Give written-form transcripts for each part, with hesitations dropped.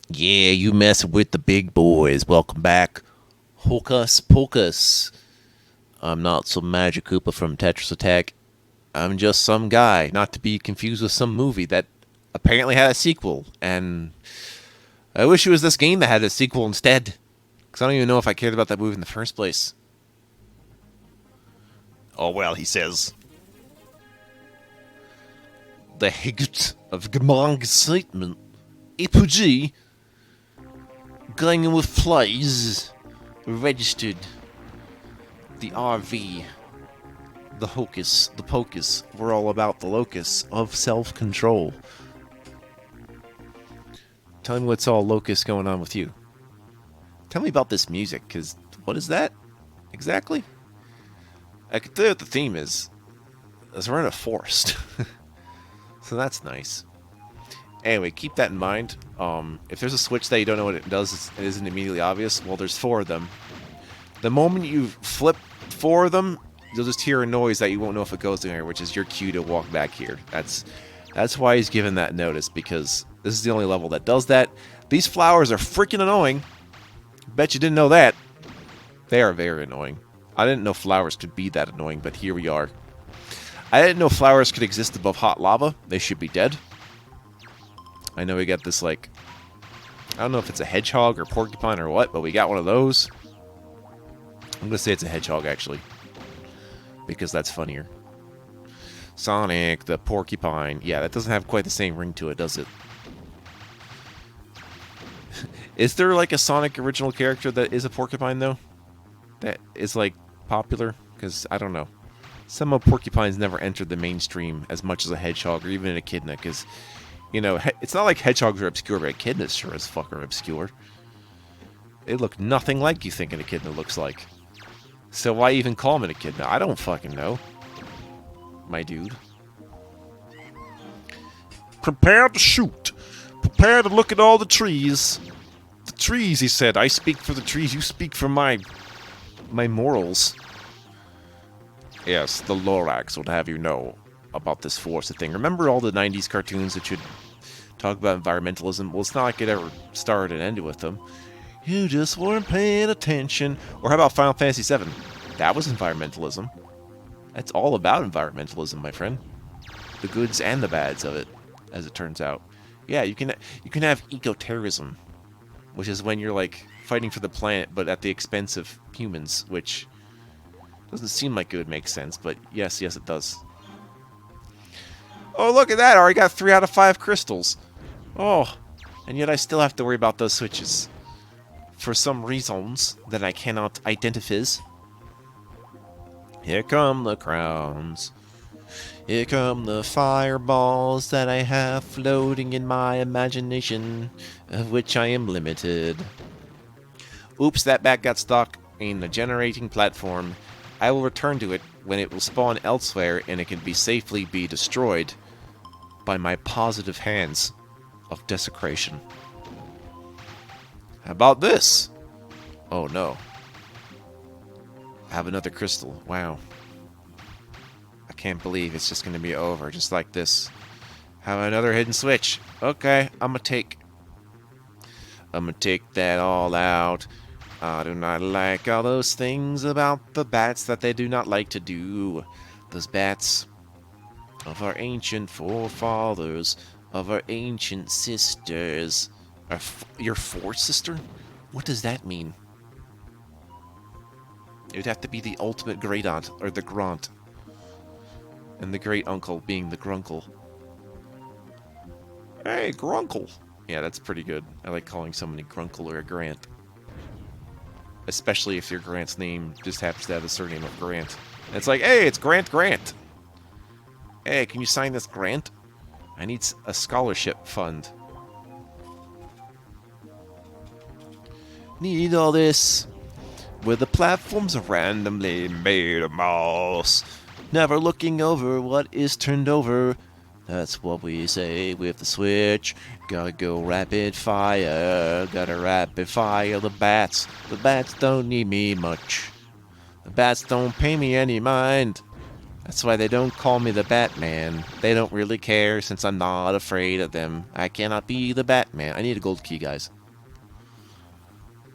Yeah, you messing with the big boys. Welcome back. Hocus Pocus. I'm not some Magic Koopa from Tetris Attack. I'm just some guy, not to be confused with some movie that apparently had a sequel. And I wish it was this game that had a sequel instead. Because I don't even know if I cared about that movie in the first place. Oh well, he says. The Higgit of Gamong excitement. Apogee. Going with flies. Registered. The RV. The Hocus. The Pocus. We're all about the locus of self-control. Tell me what's all locus going on with you. Tell me about this music, because what is that exactly? I can tell you what the theme is. As we're in a forest. So that's nice. Anyway, keep that in mind. If there's a switch that you don't know what it does, it isn't immediately obvious. Well, there's 4 of them. The moment you flip 4 of them, you'll just hear a noise that you won't know if it goes anywhere, which is your cue to walk back here. That's why he's given that notice, because this is the only level that does that. These flowers are freaking annoying. Bet you didn't know that. They are very annoying. I didn't know flowers could be that annoying, but here we are. I didn't know flowers could exist above hot lava. They should be dead. I know we got this, like, I don't know if it's a hedgehog or porcupine or what, but we got one of those. I'm going to say it's a hedgehog, actually, because that's funnier. Sonic, the porcupine. Yeah, that doesn't have quite the same ring to it, does it? Is there, like, a Sonic original character that is a porcupine, though? That is, like, popular? Because, I don't know. Some of porcupines never entered the mainstream as much as a hedgehog or even an echidna, because, you know, it's not like hedgehogs are obscure, but echidnas sure as fuck are obscure. They look nothing like you think an echidna looks like. So why even call them an echidna? I don't fucking know. My dude. Prepare to shoot. Prepare to look at all the trees. The trees, he said. I speak for the trees, you speak for my morals. Yes, the Lorax would have you know about this forest thing. Remember all the 90s cartoons that should talk about environmentalism? Well, it's not like it ever started and ended with them. You just weren't paying attention. Or how about Final Fantasy VII? That was environmentalism. That's all about environmentalism, my friend. The goods and the bads of it, as it turns out. Yeah, you can have eco-terrorism, which is when you're, like, fighting for the planet, but at the expense of humans, which doesn't seem like it would make sense, but yes, it does. Oh, look at that! I already got 3 out of 5 crystals. Oh, and yet I still have to worry about those switches. For some reasons that I cannot identify. Here come the crowns. Here come the fireballs that I have floating in my imagination, of which I am limited. Oops, that bat got stuck in the generating platform. I will return to it when it will spawn elsewhere and it can safely be destroyed by my positive hands of desecration. How about this? Oh no. I have another crystal. Wow. I can't believe it's just going to be over just like this. Have another hidden switch. Okay, I'm gonna take that all out. I do not like all those things about the bats that they do not like to do. Those bats of our ancient forefathers, of our ancient sisters. Your fourth sister? What does that mean? It would have to be the ultimate great aunt, or the grant. And the great uncle being the grunkle. Hey, grunkle! Yeah, that's pretty good. I like calling someone a grunkle or a grant. Especially if your Grant's name just happens to have the surname of Grant. And it's like, hey, it's Grant Grant. Hey, can you sign this grant? I need a scholarship fund. Need all this. Where the platforms are randomly made of moss. Never looking over what is turned over. That's what we say with the switch. Gotta go rapid fire. Gotta rapid fire the bats. The bats don't need me much. The bats don't pay me any mind. That's why they don't call me the Batman. They don't really care since I'm not afraid of them. I cannot be the Batman. I need a gold key, guys.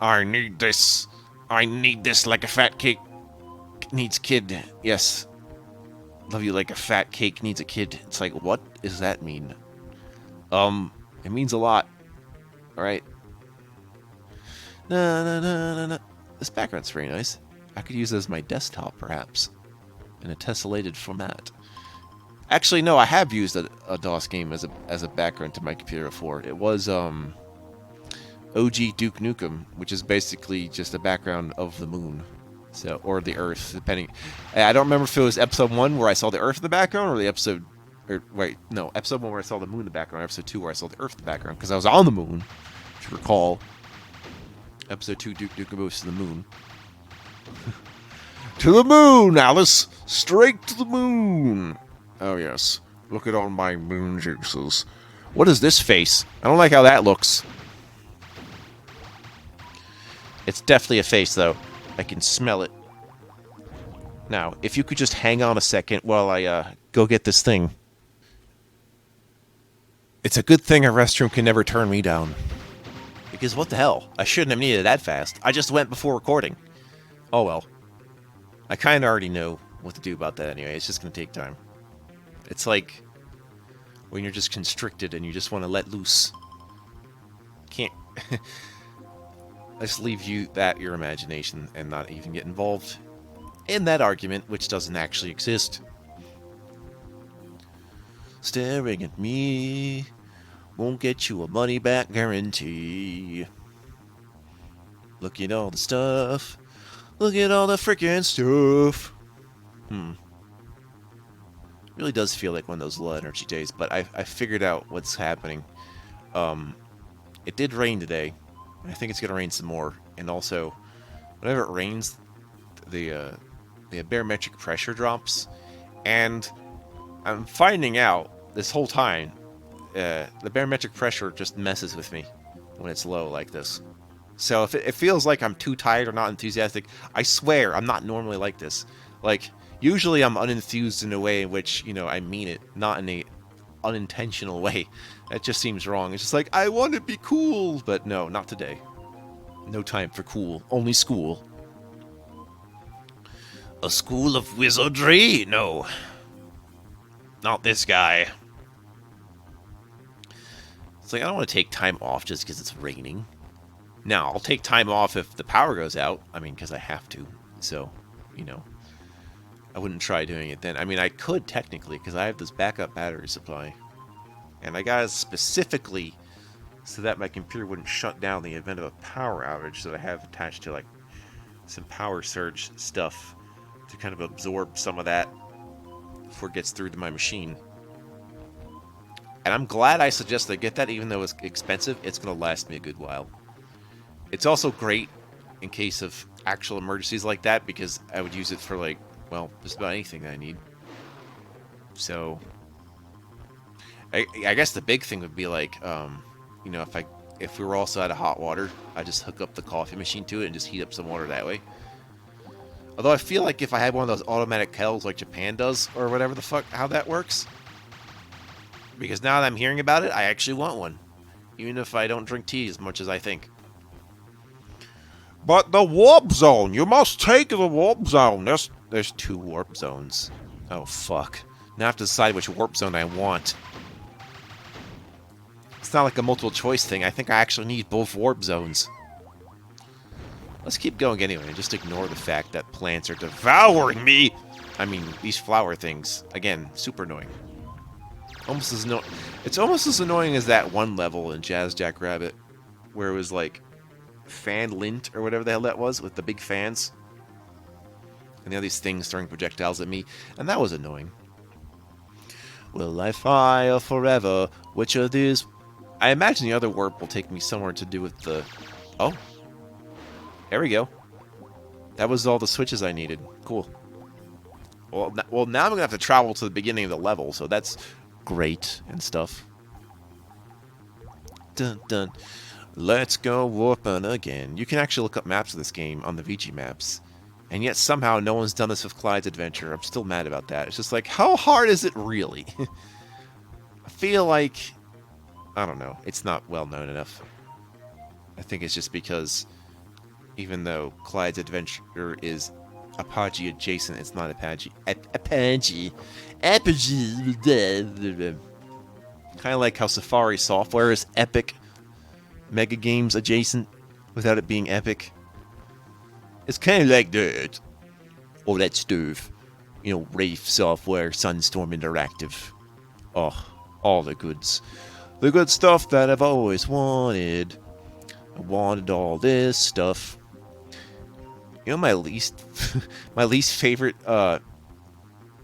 I need this. I need this like a fat cake needs kid. Yes. Love you like a fat cake needs a kid. It's like, what does that mean? It means a lot. Alright. No. This background's very nice. I could use it as my desktop, perhaps. In a tessellated format. Actually, no, I have used a DOS game as a background to my computer before. It was OG Duke Nukem, which is basically just a background of the moon, so or the Earth, depending. I don't remember if it was episode 1 where I saw the Earth in the background, or the episode, episode 1 where I saw the moon in the background, or episode 2 where I saw the Earth in the background, because I was on the moon. If you recall, episode 2, Duke Nukem goes to the moon. To the moon, Alice! Straight to the moon! Oh, yes. Look at all my moon juices. What is this face? I don't like how that looks. It's definitely a face, though. I can smell it. Now, if you could just hang on a second while I go get this thing. It's a good thing a restroom can never turn me down. Because what the hell? I shouldn't have needed it that fast. I just went before recording. Oh well. I kind of already know what to do about that anyway. It's just going to take time. It's like when you're just constricted and you just want to let loose. Can't. I just leave your imagination and not even get involved in that argument, which doesn't actually exist. Staring at me won't get you a money back guarantee. Look at all the stuff. Look at all the freaking stuff. Really does feel like one of those low energy days, but I figured out what's happening. It did rain today. I think it's gonna rain some more, and also, whenever it rains, the barometric pressure drops, and I'm finding out this whole time, the barometric pressure just messes with me when it's low like this. So if it feels like I'm too tired or not enthusiastic, I swear I'm not normally like this. Like, usually I'm unenthused in a way in which, I mean it, not in a unintentional way. That just seems wrong. It's just like, I want to be cool, but no, not today. No time for cool, only school. A school of wizardry? No. Not this guy. It's like, I don't want to take time off just because it's raining. Now, I'll take time off if the power goes out. I mean, because I have to. So, I wouldn't try doing it then. I mean, I could technically, because I have this backup battery supply. And I got it specifically so that my computer wouldn't shut down in the event of a power outage that I have attached to, like, some power surge stuff to kind of absorb some of that before it gets through to my machine. And I'm glad I suggested I get that, even though it's expensive. It's going to last me a good while. It's also great in case of actual emergencies like that, because I would use it for, like, well, just about anything that I need. So, I guess the big thing would be, like, if we were also out of hot water, I just hook up the coffee machine to it and just heat up some water that way. Although I feel like if I had one of those automatic kettles like Japan does, or whatever the fuck, how that works. Because now that I'm hearing about it, I actually want one. Even if I don't drink tea as much as I think. But the warp zone! You must take the warp zone! There's 2 warp zones. Oh, fuck. Now I have to decide which warp zone I want. It's not like a multiple choice thing. I think I actually need both warp zones. Let's keep going anyway, and just ignore the fact that plants are devouring me! I mean, these flower things. Again, super annoying. It's almost as annoying as that one level in Jazz Jackrabbit, where it was like fan lint or whatever the hell that was, with the big fans. And they have these things throwing projectiles at me, and that was annoying. Will I fire forever? Which of these? I imagine the other warp will take me somewhere to do with the... Oh. There we go. That was all the switches I needed. Cool. Well, now I'm going to have to travel to the beginning of the level, so that's great and stuff. Dun dun. Let's go warping again. You can actually look up maps of this game on the VG Maps. And yet somehow no one's done this with Clyde's Adventure. I'm still mad about that. It's just like, how hard is it really? I feel like, I don't know, it's not well known enough. I think it's just because even though Clyde's Adventure is Apogee adjacent, it's not Apogee. Apogee. Kind of like how Safari Software is Epic Mega Games adjacent without it being epic. It's kind of like that. All that stuff. You know, Wraith Software, Sunstorm Interactive. Oh, all the goods. The good stuff that I've always wanted. I wanted all this stuff. You know, my least favorite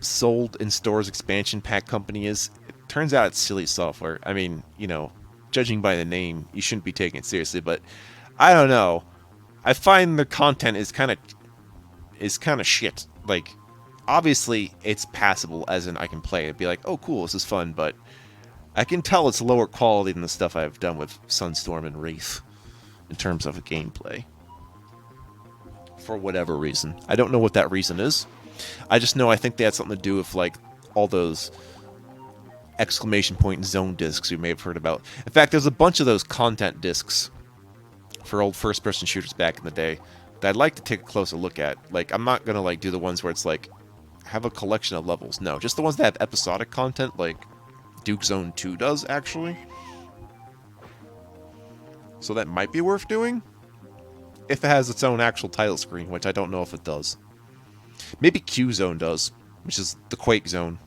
sold in stores expansion pack company is. It turns out it's Silly Software. I mean, you know, judging by the name, you shouldn't be taking it seriously. But I don't know. I find the content is kind of shit. Like, obviously, it's passable, as in I can play it, be like, oh, cool, this is fun. But I can tell it's lower quality than the stuff I've done with Sunstorm and Wraith in terms of gameplay. For whatever reason. I don't know what that reason is. I just know I think they had something to do with, like, all those exclamation point zone discs you may have heard about. In fact, there's a bunch of those content discs for old first-person shooters back in the day that I'd like to take a closer look at. Like, I'm not gonna, like, do the ones where it's, like, have a collection of levels. No, just the ones that have episodic content, like Duke Zone 2 does, actually. So that might be worth doing. If it has its own actual title screen, which I don't know if it does. Maybe Q Zone does, which is the Quake Zone.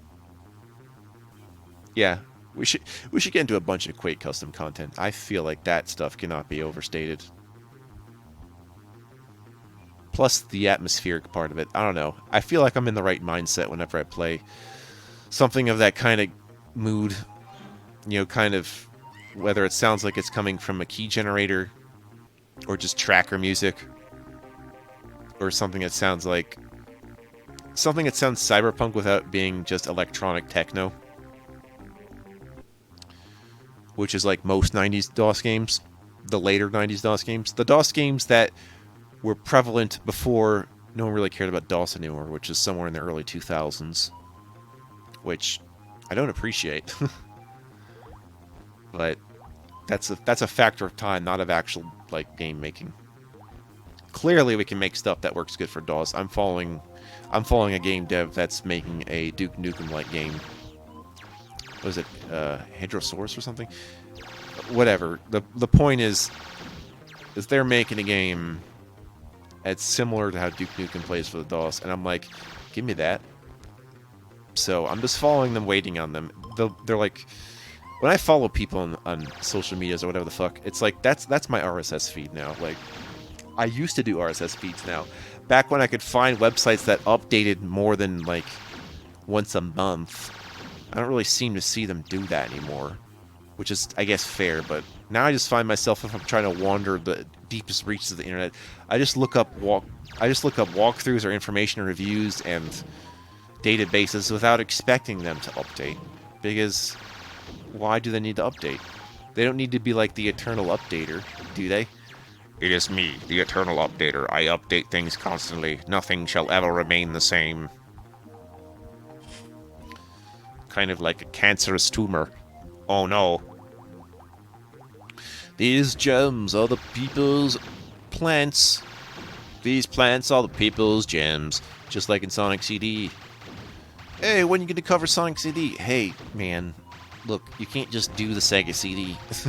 Yeah, we should get into a bunch of Quake custom content. I feel like that stuff cannot be overstated. Plus the atmospheric part of it. I don't know. I feel like I'm in the right mindset whenever I play something of that kind of mood. You know, kind of whether it sounds like it's coming from a key generator or just tracker music or something that sounds cyberpunk without being just electronic techno, which is like most 90s DOS games, the later 90s DOS games, the DOS games that were prevalent before no one really cared about DOS anymore, which is somewhere in the early 2000s, which I don't appreciate. But that's a factor of time, not of actual, like, game making. Clearly, we can make stuff that works good for DOS. I'm following a game dev that's making a Duke Nukem-like game. What is it? Hadrosaurus or something? Whatever. The point is they're making a game that's similar to how Duke Nukem plays for the DOS, and I'm like, give me that. So I'm just following them, waiting on them. They're like, when I follow people on social medias or whatever the fuck, it's like that's my RSS feed now. Like, I used to do RSS feeds now. Back when I could find websites that updated more than, like, once a month. I don't really seem to see them do that anymore, which is, I guess, fair. But now I just find myself, if I'm trying to wander the deepest reaches of the internet, I just look up walkthroughs or information reviews and databases without expecting them to update. Because why do they need to update? They don't need to be like the eternal updater, do they? It is me, the eternal updater. I update things constantly. Nothing shall ever remain the same. Kind of like a cancerous tumor. Oh no. These gems are the people's plants. These plants are the people's gems. Just like in Sonic CD. Hey, when are you going to cover Sonic CD? Hey, man. Look, you can't just do the Sega CD. It's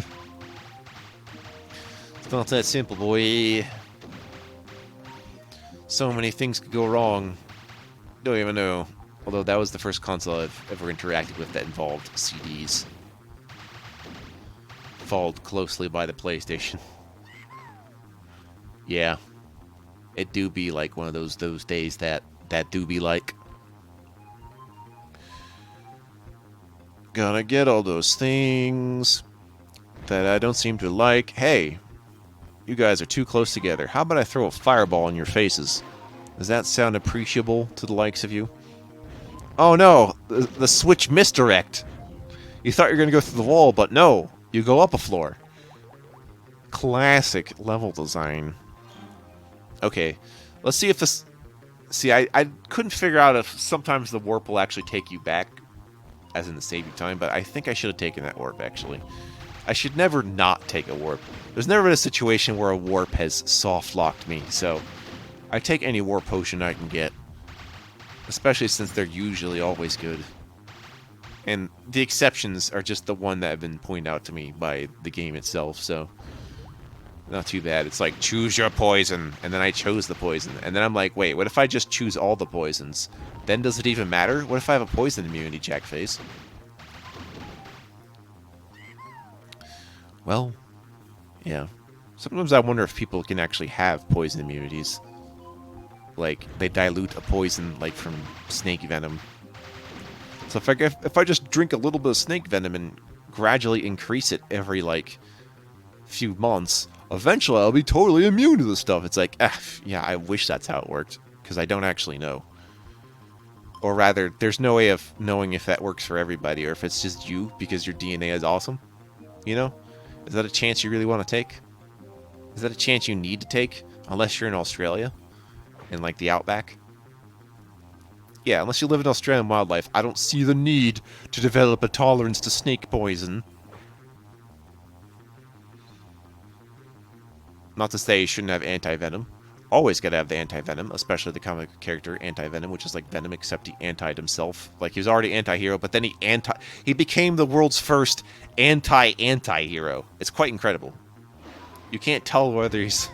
not that simple, boy. So many things could go wrong. Don't even know. Although that was the first console I've ever interacted with that involved CDs. Followed closely by the PlayStation. Yeah. It do be like one of those days that do be like. Gonna get all those things that I don't seem to like. Hey, you guys are too close together. How about I throw a fireball in your faces? Does that sound appreciable to the likes of you? Oh no, the switch misdirect. You thought you were going to go through the wall, but no, you go up a floor. Classic level design. Okay, let's see if this See, I couldn't figure out if sometimes the warp will actually take you back, as in the save you time, but I think I should have taken that warp, actually. I should never not take a warp. There's never been a situation where a warp has soft-locked me, so I take any warp potion I can get. Especially since they're usually always good. And the exceptions are just the one that have been pointed out to me by the game itself, so not too bad. It's like, choose your poison, and then I chose the poison. And then I'm like, wait, what if I just choose all the poisons? Then does it even matter? What if I have a poison immunity, Jackface? Well, yeah. Sometimes I wonder if people can actually have poison immunities. Like, they dilute a poison, like, from snake venom. So if I just drink a little bit of snake venom and gradually increase it every, like, few months, eventually I'll be totally immune to this stuff. It's like, yeah, I wish that's how it worked, because I don't actually know. Or rather, there's no way of knowing if that works for everybody, or if it's just you, because your DNA is awesome. You know? Is that a chance you really want to take? Is that a chance you need to take? Unless you're in Australia? In, like, the outback? Yeah, unless you live in Australian wildlife, I don't see the need to develop a tolerance to snake poison. Not to say you shouldn't have anti-venom. Always gotta have the anti-venom, especially the comic character anti-venom, which is like Venom, except he anti'd himself. Like, he was already anti-hero, but then he became the world's first anti-anti-hero. It's quite incredible. You can't tell whether he's...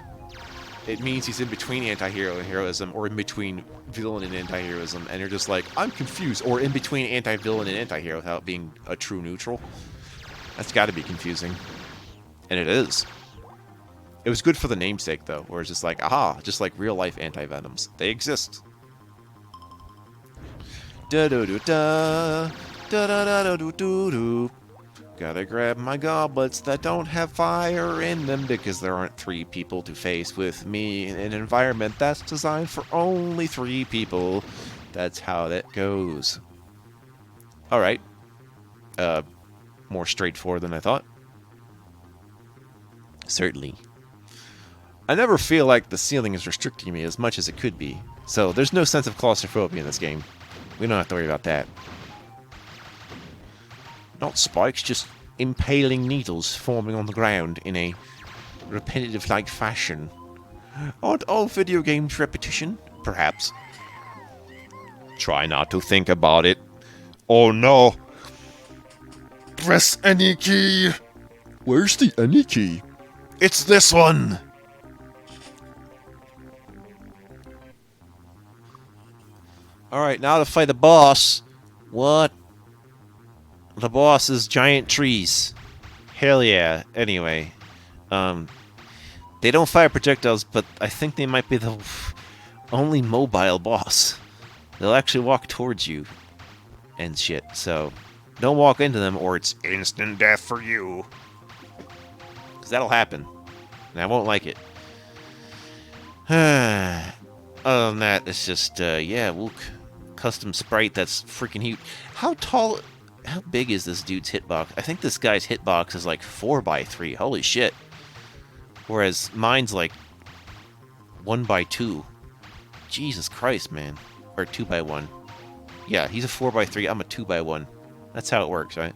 It means he's in between anti-hero and heroism, or in between villain and anti-heroism, and you're just like, I'm confused, or in between anti-villain and anti-hero without being a true neutral. That's gotta be confusing. And it is. It was good for the namesake, though, where it's just like, aha, just like real-life anti-venoms. They exist. Da-do-do-da, da-da-da-do-do-do. Gotta grab my goblets that don't have fire in them, because there aren't 3 people to face with me in an environment that's designed for only 3 people. That's how that goes. Alright. More straightforward than I thought. Certainly. I never feel like the ceiling is restricting me as much as it could be, so there's no sense of claustrophobia in this game. We don't have to worry about that. Not spikes, just impaling needles forming on the ground in a repetitive-like fashion. Aren't all video games repetition? Perhaps. Try not to think about it. Oh no! Press any key! Where's the any key? It's this one! Alright, now to fight the boss. What? The boss is giant trees. Hell yeah. Anyway. They don't fire projectiles, but I think they might be the only mobile boss. They'll actually walk towards you. And shit, so... Don't walk into them or it's instant death for you. Because that'll happen. And I won't like it. Other than that, it's just, yeah, Wook. Custom sprite that's freaking huge. How big is this dude's hitbox? I think this guy's hitbox is like 4x3. Holy shit. Whereas mine's like 1x2. Jesus Christ, man. Or 2x1. Yeah, he's a 4x3. I'm a 2x1. That's how it works, right?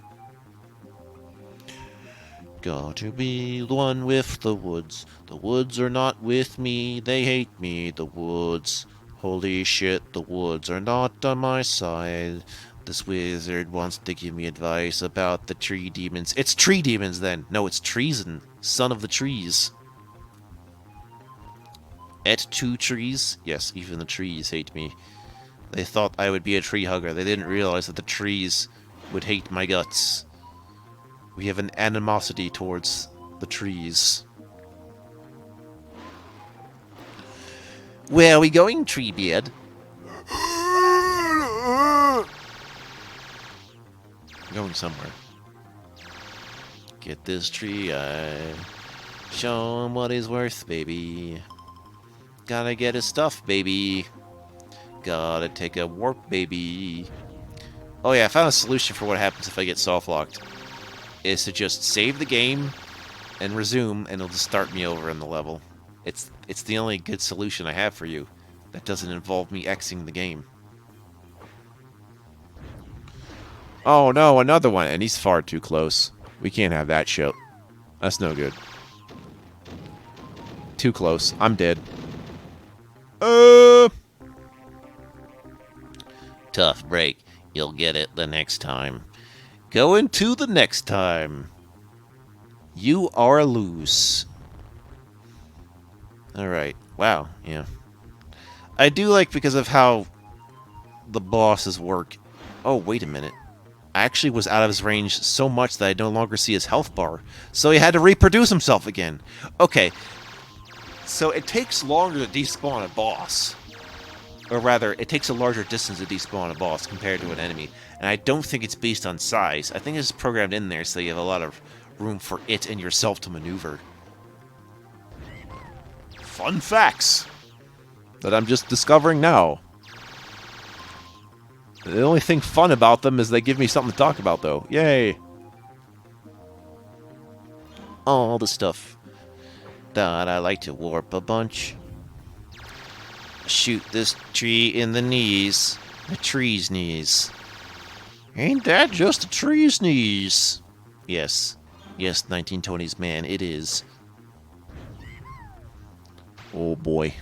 Got to be the one with the woods. The woods are not with me. They hate me, the woods. Holy shit, the woods are not on my side. This wizard wants to give me advice about the tree demons. It's tree demons, then. No, it's treason. Son of the trees. Et 2 trees? Yes, even the trees hate me. They thought I would be a tree hugger. They didn't realize that the trees would hate my guts. We have an animosity towards the trees. Where are we going, Treebeard? Going somewhere. Get this tree eye. Show him what he's worth, baby. Gotta get his stuff, baby. Gotta take a warp, baby. Oh yeah, I found a solution for what happens if I get soft-locked. Is to just save the game and resume, and it'll just start me over in the level. It's the only good solution I have for you. that doesn't involve me Xing the game. Oh no, another one, and he's far too close. We can't have that shit. That's no good. Too close. I'm dead. Tough break. You'll get it the next time. Going to the next time. You are loose. Alright. Wow. Yeah. I do like because of how the bosses work. Oh, wait a minute. I actually was out of his range so much that I no longer see his health bar. So he had to reproduce himself again. Okay. So it takes longer to despawn a boss. Or rather, it takes a larger distance to despawn a boss compared to an enemy. And I don't think it's based on size. I think it's programmed in there so you have a lot of room for it and yourself to maneuver. Fun facts that I'm just discovering now. The only thing fun about them is they give me something to talk about, though. Yay! All the stuff that I like to warp a bunch. Shoot this tree in the knees. The tree's knees. Ain't that just a tree's knees? Yes. Yes, 1920s man, it is. Oh boy.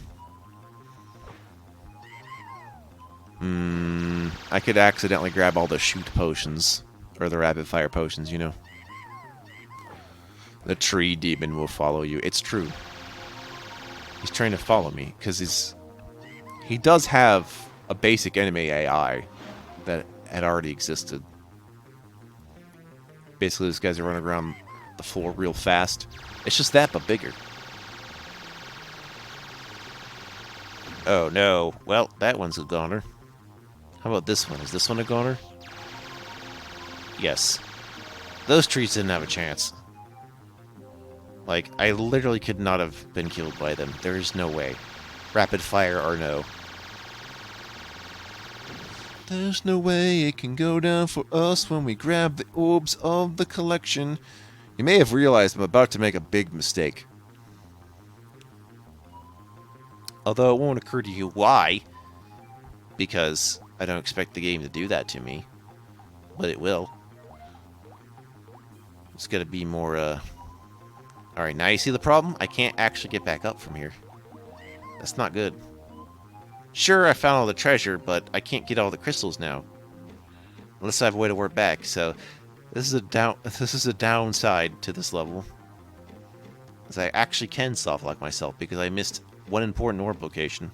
I could accidentally grab all the shoot potions. Or the rapid fire potions, you know. The tree demon will follow you. It's true. He's trying to follow me, because he does have a basic enemy AI that had already existed. Basically, these guys are running around the floor real fast. It's just that, but bigger. Oh, no. Well, that one's a goner. How about this one? Is this one a goner? Yes. Those trees didn't have a chance. Like, I literally could not have been killed by them. There is no way. Rapid fire or no. There's no way it can go down for us when we grab the orbs of the collection. You may have realized I'm about to make a big mistake. Although it won't occur to you why. Because I don't expect the game to do that to me. But it will. It's gonna be more, Alright, now you see the problem? I can't actually get back up from here. That's not good. Sure, I found all the treasure, but I can't get all the crystals now. Unless I have a way to work back, so this is a downside to this level. Because I actually can softlock myself because I missed one important orb location.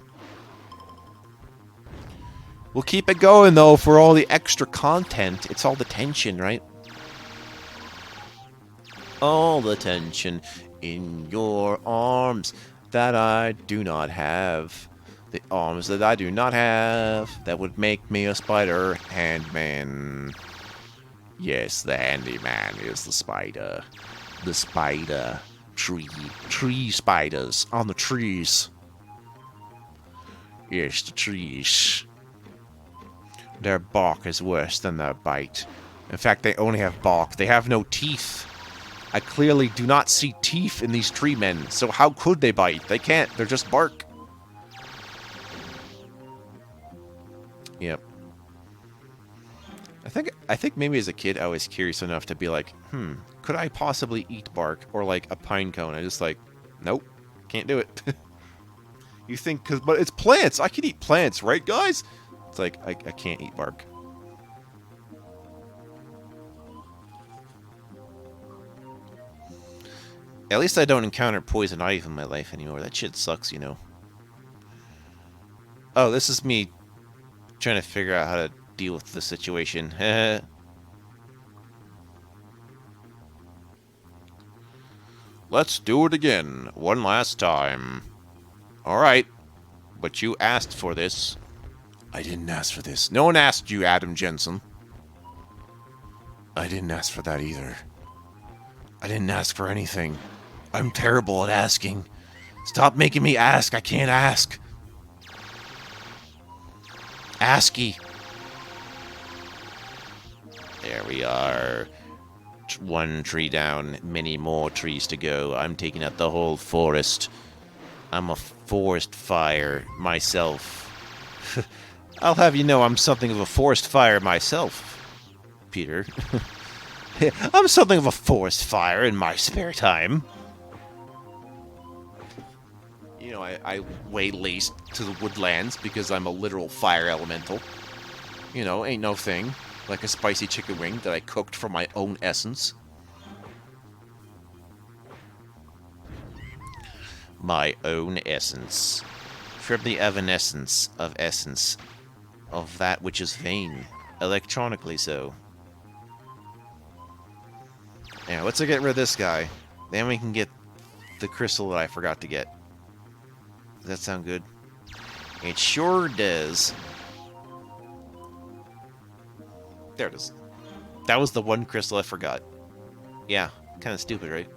We'll keep it going though for all the extra content. It's all the tension, right? All the tension in your arms that I do not have. The arms that I do not have that would make me a spider handman. Yes, the handyman is the spider. The spider tree. Tree spiders on the trees. Yes, the trees. Their bark is worse than their bite. In fact, they only have bark. They have no teeth. I clearly do not see teeth in these tree men, so how could they bite? They can't. They're just bark. Yep. I think maybe as a kid I was curious enough to be like, could I possibly eat bark or like a pine cone? I just like, nope, can't do it. You think, but it's plants. I can eat plants, right, guys? It's like I can't eat bark. At least I don't encounter poison ivy in my life anymore. That shit sucks, you know. Oh, this is me trying to figure out how to deal with the situation. Let's do it again. One last time. Alright. But you asked for this. I didn't ask for this. No one asked you, Adam Jensen. I didn't ask for that either. I didn't ask for anything. I'm terrible at asking. Stop making me ask. I can't ask. ASCII. There we are. One tree down, many more trees to go. I'm taking out the whole forest. I'm a forest fire myself. I'll have you know I'm something of a forest fire myself, Peter. I'm something of a forest fire in my spare time. You know, I lay laced to the woodlands because I'm a literal fire elemental. You know, ain't no thing. Like a spicy chicken wing that I cooked from my own essence. My own essence. From the evanescence of that which is vain. Electronically so. Yeah, let's get rid of this guy. Then we can get the crystal that I forgot to get. Does that sound good? It sure does. There it is. That was the one crystal I forgot. Yeah, kind of stupid, right?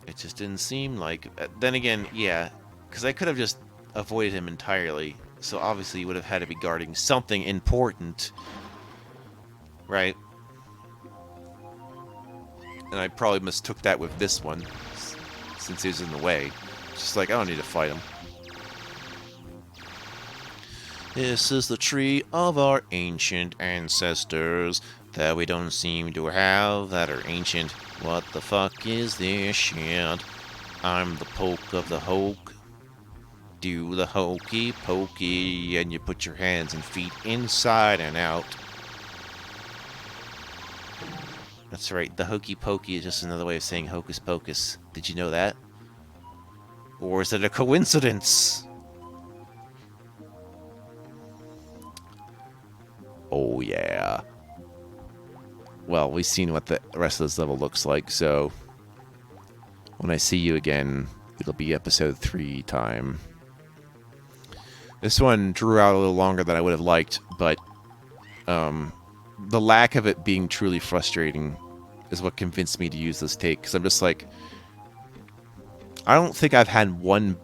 It just didn't seem like... then again, yeah, because I could have just avoided him entirely. So obviously he would have had to be guarding something important. Right? And I probably mistook that with this one, since he was in the way. Just like, I don't need to fight him. This is the tree of our ancient ancestors that we don't seem to have that are ancient. What the fuck is this shit? I'm the poke of the hoke. Do the hokey pokey, and you put your hands and feet inside and out. That's right, the hokey pokey is just another way of saying hocus pocus. Did you know that? Or is it a coincidence? Oh yeah. Well, we've seen what the rest of this level looks like, so when I see you again, it'll be episode 3 time. This one drew out a little longer than I would have liked, but the lack of it being truly frustrating is what convinced me to use this take, because I'm just like, I don't think I've had one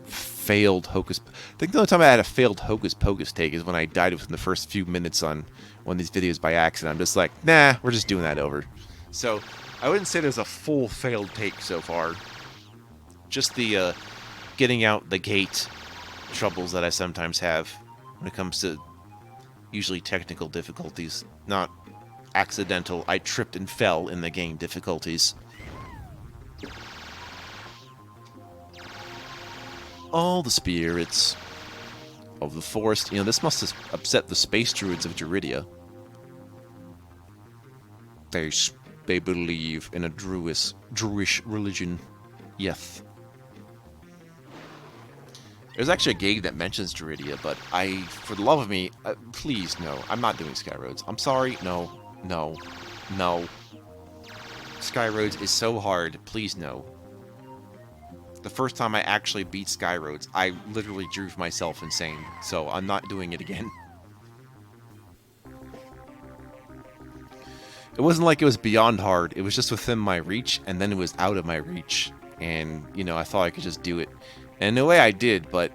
failed Hocus... I think the only time I had a failed Hocus Pocus take is when I died within the first few minutes on one of these videos by accident. I'm just like, nah, we're just doing that over. So, I wouldn't say there's a full failed take so far. Just the getting out the gate troubles that I sometimes have when it comes to usually technical difficulties, not accidental, I tripped and fell in the game difficulties. All the spirits of the forest. You know, this must have upset the space druids of Druidia. They believe in a Druish religion. Yes. There's actually a game that mentions Druidia, but for the love of me, please, no. I'm not doing Skyroads. I'm sorry. No. No. No. Skyroads is so hard. Please, no. The first time I actually beat Skyroads, I literally drove myself insane, so I'm not doing it again. It wasn't like it was beyond hard, it was just within my reach, and then it was out of my reach. And, you know, I thought I could just do it. And in a way I did, but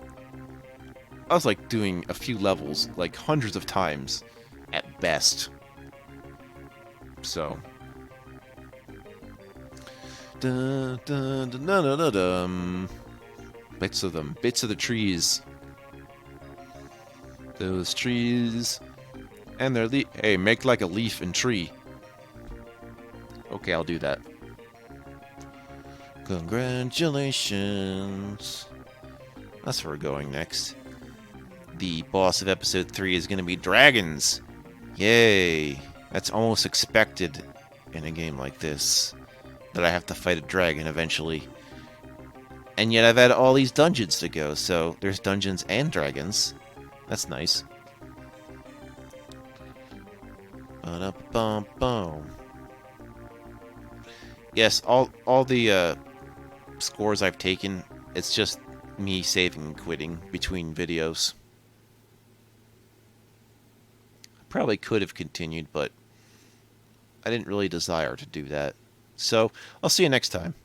I was like doing a few levels, like hundreds of times, at best. So... Dun, dun, dun, dun, dun, dun, dun. Bits of them. Bits of the trees. Those trees. And they're hey, make like a leaf and tree. Okay, I'll do that. Congratulations. That's where we're going next. The boss of episode 3 is going to be dragons. Yay. That's almost expected in a game like this. That I have to fight a dragon eventually. And yet I've had all these dungeons to go, so there's dungeons and dragons. That's nice. Ba-da-bum-bum. Yes, all the scores I've taken, it's just me saving and quitting between videos. Probably could have continued, but I didn't really desire to do that. So, I'll see you next time.